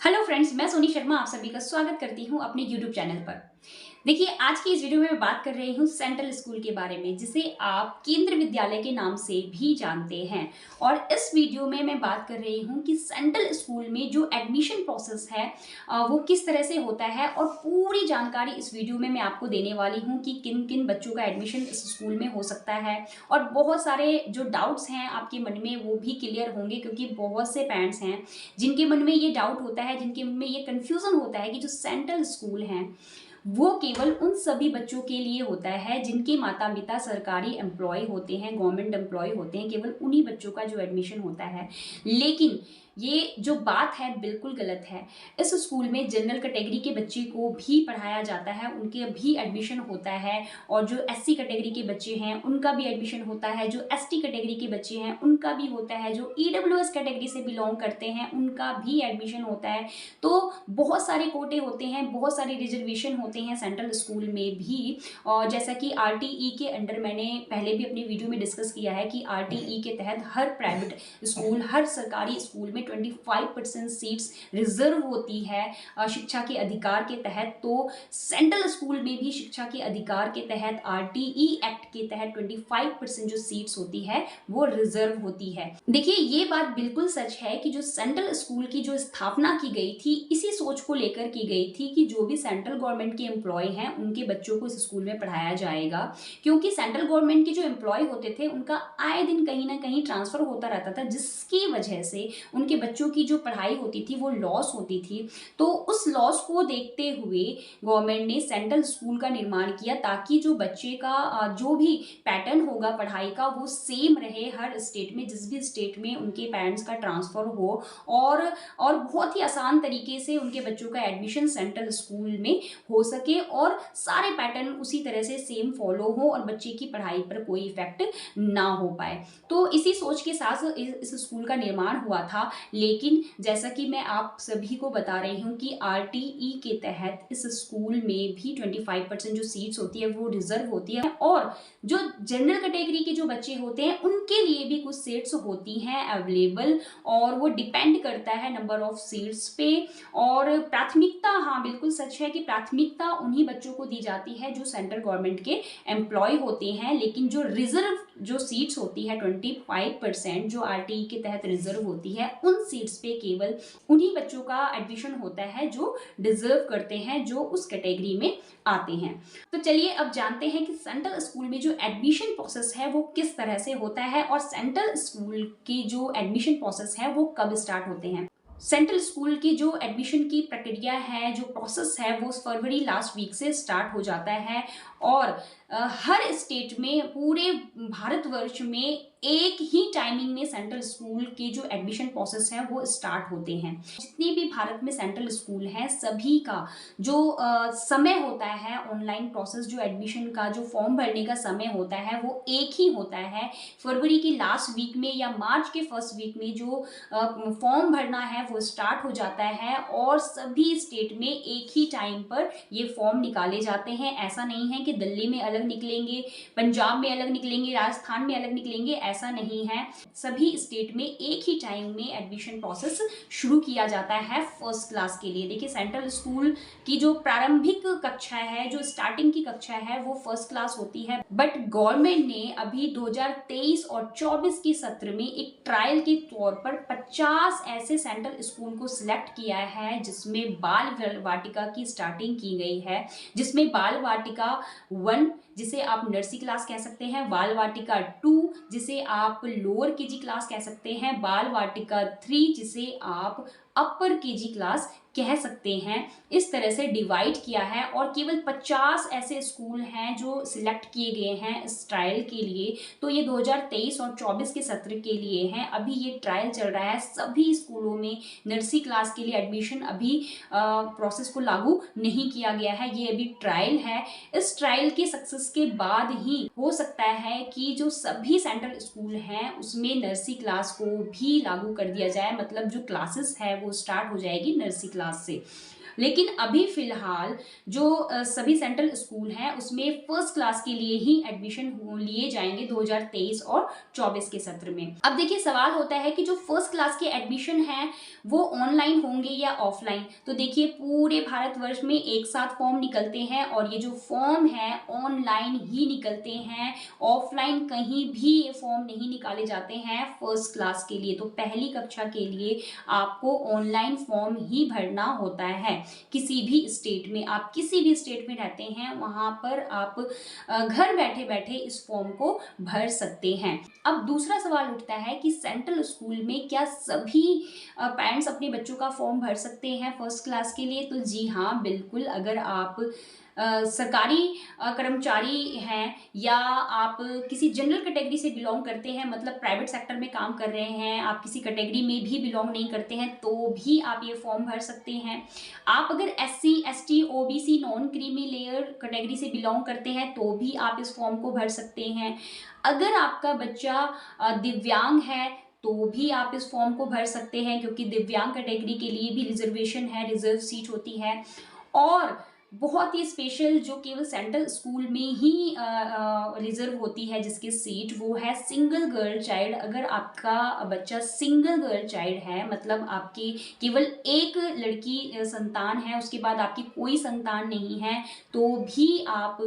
Hello friends, मैं सोनी शर्मा आप सभी का स्वागत करती हूं अपने यूट्यूब चैनल पर। देखिए, आज की इस वीडियो में मैं बात कर रही हूं सेंट्रल स्कूल के बारे में, जिसे आप केंद्र विद्यालय के नाम से भी जानते हैं। और इस वीडियो में मैं बात कर रही हूं कि सेंट्रल स्कूल में जो एडमिशन प्रोसेस है वो किस तरह से होता है, और पूरी जानकारी इस वीडियो में मैं आपको देने वाली हूं कि किन किन बच्चों का एडमिशन इस स्कूल में हो सकता है। और बहुत सारे जो डाउट्स हैं आपके मन में वो भी क्लियर होंगे, क्योंकि बहुत से पेरेंट्स हैं जिनके मन में ये डाउट होता है, जिनके मन में ये कंफ्यूजन होता है कि जो सेंट्रल स्कूल हैं वो केवल उन सभी बच्चों के लिए होता है जिनके माता पिता सरकारी एम्प्लॉय होते हैं, गवर्नमेंट एम्प्लॉय होते हैं। केवल उन्हीं बच्चों का जो एडमिशन होता है, लेकिन ये जो बात है बिल्कुल गलत है। इस स्कूल में जनरल कैटेगरी के बच्चे को भी पढ़ाया जाता है, उनके भी एडमिशन होता है। और जो एससी कैटेगरी के बच्चे हैं उनका भी एडमिशन होता है, जो एसटी कैटेगरी के बच्चे हैं उनका भी होता है, जो ईडब्ल्यूएस कैटेगरी से बिलोंग करते हैं उनका भी एडमिशन होता है। तो बहुत सारे कोटे होते हैं, बहुत सारे रिजर्वेशन होते हैं सेंट्रल स्कूल में भी। और जैसा कि आरटीई के अंडर मैंने पहले भी अपने वीडियो में डिस्कस किया है कि आरटीई के तहत हर प्राइवेट स्कूल, हर सरकारी स्कूल में 25% सीट्स रिजर्व होती है शिक्षा के अधिकार के तहत। तो सेंट्रल स्कूल में भी शिक्षा के अधिकार के तहत आरटीई एक्ट के तहत 25% जो सीट्स होती है वो रिजर्व होती है। देखिए, ये बात बिल्कुल सच है कि जो सेंट्रल स्कूल की जो स्थापना की गई थी, इसी सोच को लेकर की गई थी कि जो भी सेंट्रल गवर्नमेंट के एम्प्लॉय हैं उनके बच्चों को इस स्कूल में पढ़ाया जाएगा। क्योंकि सेंट्रल गवर्नमेंट के जो एम्प्लॉय होते थे उनका आए दिन कहीं ना कहीं ट्रांसफर होता रहता था, जिसकी वजह से उनके बच्चों की जो पढ़ाई होती थी वो लॉस होती थी। तो उस लॉस को देखते हुए गवर्नमेंट ने सेंट्रल स्कूल का निर्माण किया, ताकि जो बच्चे का जो भी पैटर्न होगा पढ़ाई का वो सेम रहे हर स्टेट में, जिस भी स्टेट में उनके पेरेंट्स का ट्रांसफर हो। और बहुत ही आसान तरीके से उनके बच्चों का एडमिशन सेंट्रल स्कूल में हो सके, और सारे पैटर्न उसी तरह से सेम फॉलो हो और बच्चे की पढ़ाई पर कोई इफेक्ट ना हो पाए। तो इसी सोच के साथ इस स्कूल का निर्माण हुआ था। लेकिन जैसा कि मैं आप सभी को बता रही हूँ कि आरटीई के तहत इस स्कूल में भी 25% जो सीट्स होती है वो रिजर्व होती है। और जो जनरल कैटेगरी के जो बच्चे होते हैं उनके लिए भी कुछ सीट्स होती हैं अवेलेबल, और वो डिपेंड करता है नंबर ऑफ सीट्स पे। और प्राथमिकता, हाँ बिल्कुल सच है कि प्राथमिकता उन्हीं बच्चों को दी जाती है जो सेंट्रल गवर्नमेंट के एम्प्लॉय होते हैं। लेकिन जो रिजर्व जो सीट्स होती है 25% जो आरटीई के तहत रिजर्व होती है, उन सीट्स पे केवल उन्हीं बच्चों का एडमिशन होता है जो डिजर्व करते हैं, जो उस कैटेगरी में आते हैं। तो चलिए अब जानते हैं कि सेंट्रल स्कूल में जो एडमिशन प्रोसेस है वो किस तरह से होता है, और सेंट्रल स्कूल की जो एडमिशन प्रोसेस है वो कब स्टार्ट होते हैं। सेंट्रल स्कूल की जो एडमिशन की प्रक्रिया है, जो प्रोसेस है, वो फरवरी लास्ट वीक से स्टार्ट हो जाता है। और हर स्टेट में, पूरे भारतवर्ष में एक ही टाइमिंग में सेंट्रल स्कूल के जो एडमिशन प्रोसेस है वो स्टार्ट होते हैं। जितने भी भारत में सेंट्रल स्कूल हैं सभी का जो समय होता है, ऑनलाइन प्रोसेस, जो एडमिशन का जो फॉर्म भरने का समय होता है वो एक ही होता है। फरवरी की लास्ट वीक में या मार्च के फर्स्ट वीक में जो फॉर्म भरना है वो स्टार्ट हो जाता है, और सभी स्टेट में एक ही टाइम पर ये फॉर्म निकाले जाते हैं। ऐसा नहीं है कि दिल्ली में अलग निकलेंगे, पंजाब में अलग निकलेंगे, राजस्थान में अलग निकलेंगे, ऐसा नहीं है। सभी स्टेट में एक ही टाइम में एडमिशन प्रोसेस शुरू किया जाता है फर्स्ट क्लास के लिए। देखिए, सेंट्रल स्कूल की जो प्रारंभिक कक्षा है, जो स्टार्टिंग की कक्षा है वो फर्स्ट क्लास होती है। बट गवर्नमेंट ने अभी 2023 और 24 के सत्र में एक ट्रायल के तौर पर 50 ऐसे सेंट्रल स्कूल को सिलेक्ट किया है जिसमें बाल वाटिका की स्टार्टिंग की गई है, जिसमें बाल वाटिका 1 जिसे आप नर्सरी क्लास कह सकते हैं, बाल वाटिका 2 जिसे आप लोअर केजी क्लास कह सकते हैं, बाल वाटिका 3 जिसे आप अपर केजी क्लास कह सकते हैं। इस तरह से डिवाइड किया है, और केवल 50 ऐसे स्कूल हैं जो सिलेक्ट किए गए हैं इस ट्रायल के लिए। तो ये 2023 और 24 के सत्र के लिए हैं। अभी ये ट्रायल चल रहा है, सभी स्कूलों में नर्सरी क्लास के लिए एडमिशन अभी प्रोसेस को लागू नहीं किया गया है, ये अभी ट्रायल है। इस ट्रायल के सक्सेस के बाद ही हो सकता है कि जो सभी सेंट्रल स्कूल हैं उसमें नर्सरी क्लास को भी लागू कर दिया जाए, मतलब जो क्लासेस है वो स्टार्ट हो जाएगी नर्सरी क्लास से। लेकिन अभी फिलहाल जो सभी सेंट्रल स्कूल हैं उसमें फर्स्ट क्लास के लिए ही एडमिशन लिए जाएंगे 2023 और 24 के सत्र में। अब देखिए सवाल होता है कि जो फर्स्ट क्लास के एडमिशन हैं वो ऑनलाइन होंगे या ऑफलाइन। तो देखिए पूरे भारतवर्ष में एक साथ फॉर्म निकलते हैं और ये जो फॉर्म है ऑनलाइन ही निकलते हैं, ऑफलाइन कहीं भी ये फॉर्म नहीं निकाले जाते हैं फर्स्ट क्लास के लिए। तो पहली कक्षा के लिए आपको ऑनलाइन फॉर्म ही भरना होता है। किसी भी स्टेट में, आप किसी भी स्टेट में रहते हैं वहां पर आप घर बैठे बैठे इस फॉर्म को भर सकते हैं। अब दूसरा सवाल उठता है कि सेंट्रल स्कूल में क्या सभी पेरेंट्स अपने बच्चों का फॉर्म भर सकते हैं फर्स्ट क्लास के लिए? तो जी हाँ, बिल्कुल। अगर आप सरकारी कर्मचारी हैं या आप किसी जनरल कैटेगरी से बिलोंग करते हैं, मतलब प्राइवेट सेक्टर में काम कर रहे हैं, आप किसी कैटेगरी में भी बिलोंग नहीं करते हैं, तो भी आप ये फॉर्म भर सकते हैं। आप अगर SC ST OBC non creamy layer category से बिलोंग करते हैं तो भी आप इस फॉर्म को भर सकते हैं। अगर आपका बच्चा दिव्यांग है तो भी आप इस फॉर्म को भर सकते हैं, क्योंकि दिव्यांग कैटेगरी के लिए भी रिजर्वेशन है, रिजर्व सीट होती है। और बहुत ही स्पेशल जो केवल सेंट्रल स्कूल में ही रिजर्व होती है जिसकी सीट, वो है सिंगल गर्ल चाइल्ड। अगर आपका बच्चा सिंगल गर्ल चाइल्ड है, मतलब आपकी केवल एक लड़की संतान है, उसके बाद आपकी कोई संतान नहीं है, तो भी आप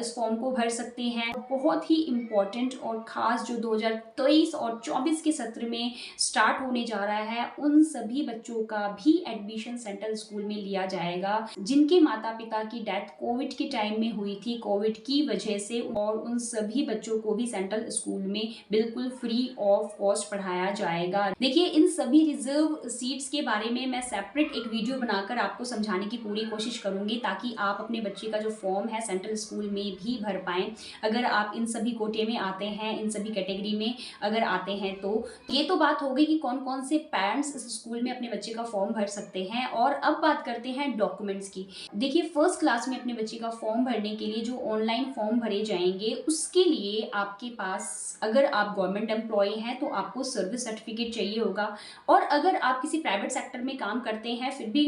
इस फॉर्म को भर सकते हैं। बहुत ही इम्पोर्टेंट और ख़ास जो 2023 और 24 के सत्र में स्टार्ट होने जा रहा है, उन सभी बच्चों का भी एडमिशन सेंट्रल स्कूल में लिया जाएगा जिनके माता पिता की डेथ कोविड के टाइम में हुई थी, कोविड की वजह से। और उन सभी बच्चों को भी सेंट्रल स्कूल में बिल्कुल फ्री ऑफ कॉस्ट पढ़ाया जाएगा। देखिए इन सभी रिजर्व सीट्स के बारे में मैं सेपरेट एक वीडियो बनाकर आपको समझाने की पूरी कोशिश करूंगी, ताकि आप अपने बच्चे का जो फॉर्म है सेंट्रल स्कूल में भी भर पाएं। अगर आप इन सभी कोटे में आते हैं, इन सभी कैटेगरी में अगर आते हैं, तो ये तो बात हो गई कि कौन कौन से पेरेंट्स इस स्कूल में अपने बच्चे का फॉर्म भर सकते हैं। और अब बात करते हैं डॉक्यूमेंट्स की। देखिए फर्स्ट क्लास में अपने बच्चे का फॉर्म भरने के लिए जो ऑनलाइन फॉर्म भरे जाएंगे, उसके लिए आपके पास, अगर आप गवर्नमेंट एम्प्लॉय हैं तो आपको सर्विस सर्टिफिकेट चाहिए होगा। और अगर आप किसी प्राइवेट सेक्टर में काम करते हैं फिर भी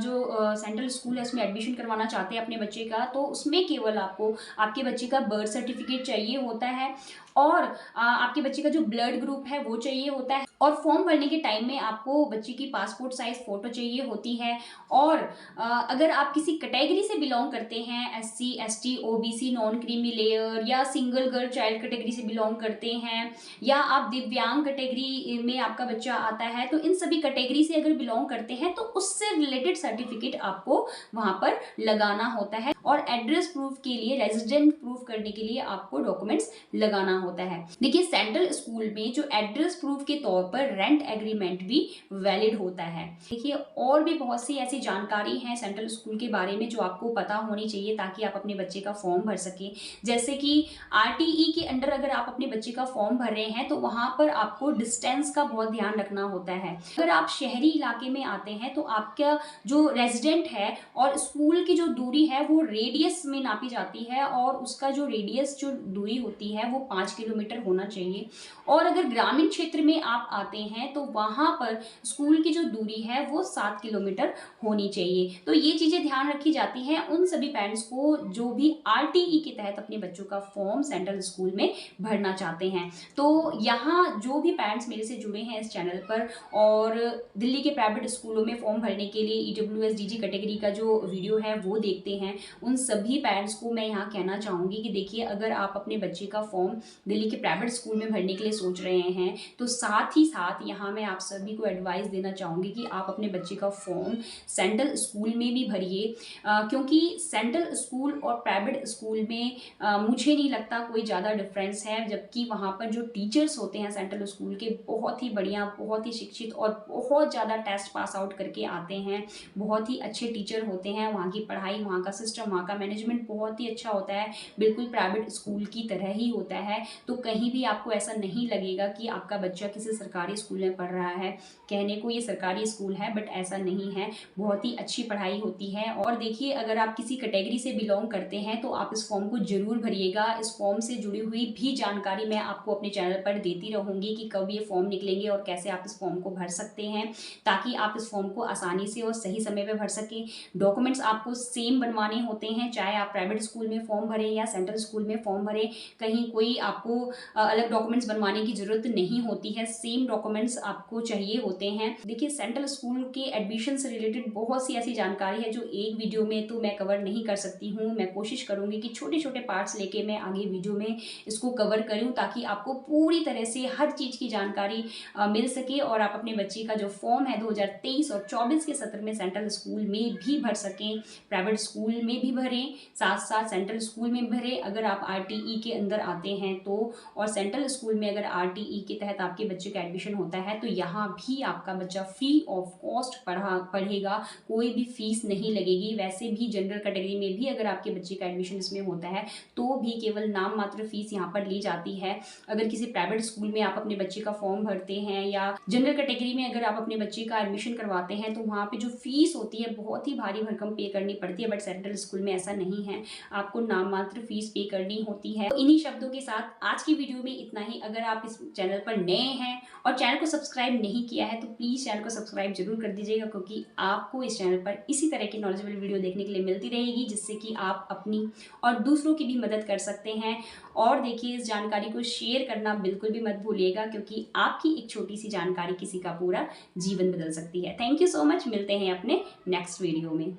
जो सेंट्रल स्कूल है उसमें एडमिशन करवाना चाहते हैं अपने बच्चे का, तो उसमें केवल आपको आपके बच्चे का बर्थ सर्टिफिकेट चाहिए होता है और आपके बच्चे का जो ब्लड ग्रुप है वो चाहिए होता है। और फॉर्म भरने के टाइम में आपको बच्चे की पासपोर्ट साइज फोटो चाहिए होती है। और अगर आप किसी कैटेगरी से बिलोंग करते हैं, SC ST OBC non creamy layer या सिंगल गर्ल चाइल्ड कैटेगरी से बिलोंग करते हैं, या आप दिव्यांग कैटेगरी में आपका बच्चा आता है, तो इन सभी कैटेगरी से अगर बिलोंग करते हैं तो उससे रिलेटेड सर्टिफिकेट आपको वहां पर लगाना होता है। और एड्रेस प्रूफ के लिए, रेजिडेंट प्रूफ करने के लिए आपको डॉक्यूमेंट्स लगाना होता है। देखिए सेंट्रल स्कूल में जो एड्रेस प्रूफ के तौर पर रेंट एग्रीमेंट भी वैलिड होता है। देखिए और भी बहुत सी ऐसी जानकारी है सेंट्रल स्कूल के बारे में जो आपको पता होनी चाहिए ताकि आप अपने बच्चे का फॉर्म भर सकें। जैसे कि RTE के अंडर अगर आप अपने बच्चे का फॉर्म भर रहे हैं तो वहां पर आपको डिस्टेंस का बहुत ध्यान रखना होता है। अगर आप शहरी इलाके में आते हैं तो आपका जो रेजिडेंट है और स्कूल की जो दूरी है वो रेडियस में नापी जाती है, और उसका जो रेडियस जो दूरी होती है वो 5 किलोमीटर होना चाहिए। और अगर ग्रामीण क्षेत्र में आप आते हैं तो वहां पर स्कूल की जो दूरी है वो 7 किलोमीटर होनी चाहिए। तो ये चीजें ध्यान रखी जाती हैं उन सभी पेरेंट्स को जो भी RTE के तहत अपने बच्चों का फॉर्म सेंट्रल स्कूल में भरना चाहते हैं। तो यहाँ जो भी पेरेंट्स मेरे से जुड़े हैं इस चैनल पर और दिल्ली के प्राइवेट स्कूलों में फॉर्म भरने के लिए EWS DG कैटेगरी का जो वीडियो है वो देखते हैं, उन सभी पेरेंट्स को मैं यहाँ कहना चाहूँगी कि देखिए अगर आप अपने बच्चे का फॉर्म दिल्ली के प्राइवेट स्कूल में भरने के लिए सोच रहे हैं तो साथ ही साथ यहाँ मैं आप सभी को एडवाइस देना चाहूँगी कि आप अपने बच्चे का फॉर्म सेंट्रल स्कूल में भी भरिए, क्योंकि सेंट्रल स्कूल और प्राइवेट स्कूल में मुझे नहीं लगता कोई ज़्यादा डिफरेंस है। जबकि वहाँ पर जो टीचर्स होते हैं सेंट्रल स्कूल के बहुत ही बढ़िया, बहुत ही शिक्षित और बहुत ज़्यादा टेस्ट पास आउट करके आते हैं, बहुत ही अच्छे टीचर होते हैं। वहाँ की पढ़ाई, वहाँ का सिस्टम, वहाँ का मैनेजमेंट बहुत ही अच्छा होता है, बिल्कुल प्राइवेट स्कूल की तरह ही होता है। तो कहीं भी आपको ऐसा नहीं लगेगा कि आपका बच्चा किसी सरकारी स्कूल में पढ़ रहा है। कहने को ये सरकारी स्कूल है बट ऐसा नहीं है, बहुत ही अच्छी पढ़ाई होती है। और देखिए, अगर आप किसी कैटेगरी से बिलोंग करते हैं तो आप इस फॉर्म को जरूर भरिएगा। इस फॉर्म से जुड़ी हुई भी जानकारी मैं आपको अपने चैनल पर देती रहूंगी कि कब ये फॉर्म निकलेंगे और कैसे आप इस फॉर्म को भर सकते हैं, ताकि आप इस फॉर्म को आसानी से और सही समय पर भर सकें। डॉक्यूमेंट्स आपको सेम बनवाने होते हैं, चाहे आप प्राइवेट स्कूल में फॉर्म भरें या सेंट्रल स्कूल में फॉर्म भरें। कहीं कोई आपको अलग डॉक्यूमेंट्स बनवाने की जरूरत नहीं होती है, सेम डॉक्यूमेंट्स आपको चाहिए होते हैं। देखिए, सेंट्रल स्कूल के एडमिशन से रिलेटेड बहुत सी ऐसी जानकारी है जो एक वीडियो में तो मैं कवर नहीं कर सकती हूँ। मैं कोशिश करूंगी कि छोटे छोटे पार्ट्स लेके मैं आगे वीडियो में इसको कवर करूँ, ताकि आपको पूरी तरह से हर चीज़ की जानकारी मिल सके और आप अपने बच्चे का जो फॉर्म है 2023 और 24 के सत्र में सेंट्रल स्कूल में भी भर सकें, प्राइवेट स्कूल में भी भरें, साथ साथ सेंट्रल स्कूल में भरें अगर आप आरटीई के अंदर आते हैं तो। और सेंट्रल स्कूल में अगर आरटीई के तहत आपके बच्चे का एडमिशन होता है तो यहाँ भी आपका बच्चा फ्री ऑफ कॉस्ट पढ़ेगा, कोई भी फीस नहीं लगेगी। वैसे भी जनरल कैटेगरी में भी अगर आपके बच्चे का एडमिशन इसमें होता है तो भी केवल नाम मात्र फीस यहाँ पर ली जाती है। अगर किसी प्राइवेट स्कूल में आप अपने बच्चे का फॉर्म भरते हैं या जनरल कैटेगरी में अगर आप अपने बच्चे का एडमिशन करवाते हैं तो वहाँ पे जो फीस होती है बहुत ही भारी भरकम पे करनी पड़ती है, बट सेंट्रल स्कूल में ऐसा नहीं है, आपको नाम मात्र फीस पे करनी होती है। तो इन्हीं शब्दों के साथ आज की वीडियो में इतना ही। अगर आप इस चैनल पर नए हैं और चैनल को सब्सक्राइब नहीं किया है तो प्लीज़ चैनल को सब्सक्राइब जरूर कर दीजिएगा, क्योंकि आपको इस चैनल पर इसी तरह की नॉलेजेबल वीडियो देखने के लिए मिलती रहेगी, जिससे कि आप अपनी और दूसरों की भी मदद कर सकते हैं। और देखिए, इस जानकारी को शेयर करना बिल्कुल भी मत भूलिएगा, क्योंकि आपकी एक छोटी सी जानकारी किसी का पूरा जीवन बदल सकती है। थैंक यू सो मच, मिलते हैं अपने नेक्स्ट वीडियो में।